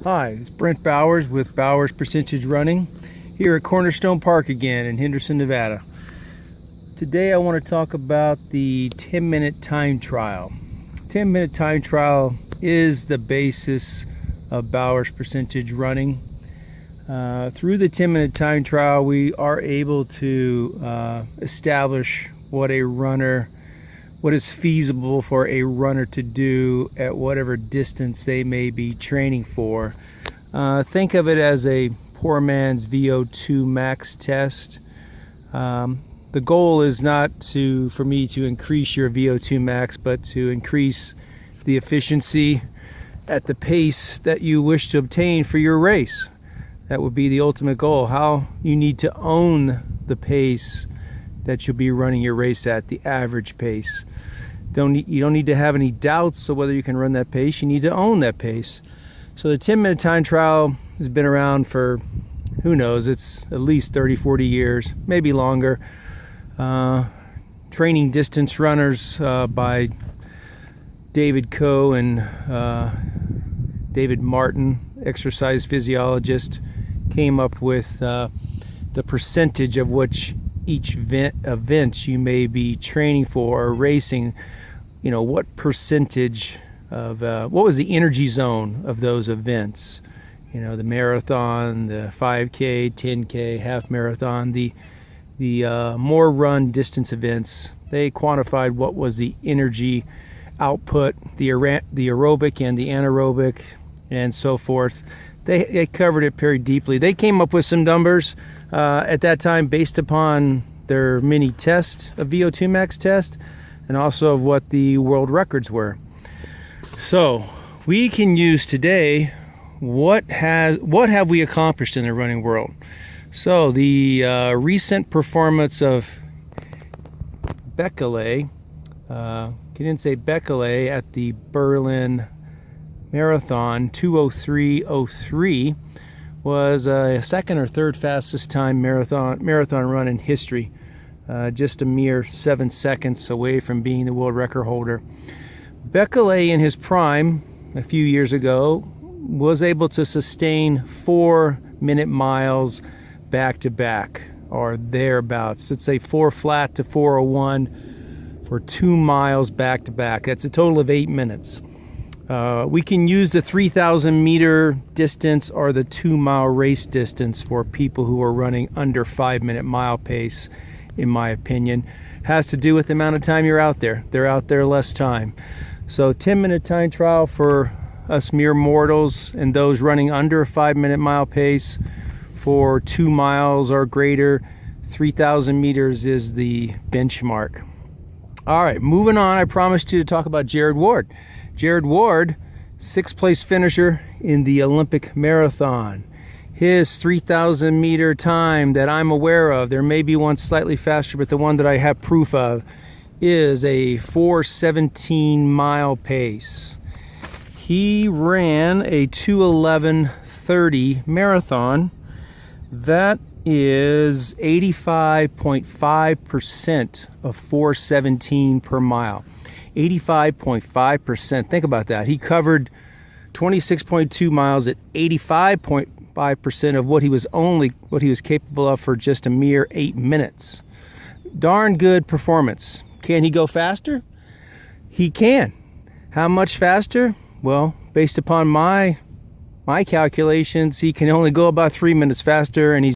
Hi, it's Brent Bowers with Bowers Percentage Running here at Cornerstone Park again in Henderson, Nevada. Today I want to talk about the 10-minute time trial. 10-minute time trial is the basis of Bowers Percentage Running. Through the 10-minute time trial, we are able to establish what is feasible for a runner to do at whatever distance they may be training for. Think of it as a poor man's VO2 max test. The goal is not for me to increase your VO2 max, but to increase the efficiency at the pace that you wish to obtain for your race. That would be the ultimate goal. How you need to own the pace that you'll be running your race at, the average pace. You don't need to have any doubts of whether you can run that pace. You need to own that pace. So the 10-minute time trial has been around for, who knows, it's at least 30, 40 years, maybe longer. Training distance runners by David Coe and David Martin, exercise physiologist, came up with the percentage of which each event you may be training for or racing, what percentage of what was the energy zone of those events, the marathon, the 5K, 10K, half marathon, the more run distance events. They quantified what was the energy output, the aerobic and the anaerobic and so forth. They covered it very deeply. They came up with some numbers at that time based upon their mini test, a VO2 max test, and also of what the world records were. So we can use today what have we accomplished in the running world. So the recent performance of Bekele, Bekele at the Berlin Marathon, 2:03:03, was a second or third fastest time marathon run in history, just a mere 7 seconds away from being the world record holder. Bekele in his prime a few years ago was able to sustain 4-minute miles back to back, or thereabouts. Let's say 4 flat to 4:01 for 2 miles back to back. That's a total of 8 minutes. We can use the 3,000 meter distance or the 2-mile race distance for people who are running under 5-minute mile pace, in my opinion. Has to do with the amount of time you're out there. They're out there less time. So 10-minute time trial for us mere mortals and those running under a 5-minute mile pace for 2 miles or greater. 3,000 meters is the benchmark. All right, moving on. I promised you to talk about Jared Ward. Jared Ward, 6th place finisher in the Olympic marathon. His 3,000 meter time that I'm aware of, there may be one slightly faster, but the one that I have proof of is a 4:17 mile pace. He ran a 2:11:30 marathon. That is 85.5% of 4:17 per mile. 85.5%. Think about that. He covered 26.2 miles at 85.5% of what he was capable of for just a mere 8 minutes. Darn good performance. Can he go faster? He can. How much faster? Well, based upon my calculations, he can only go about 3 minutes faster, and he's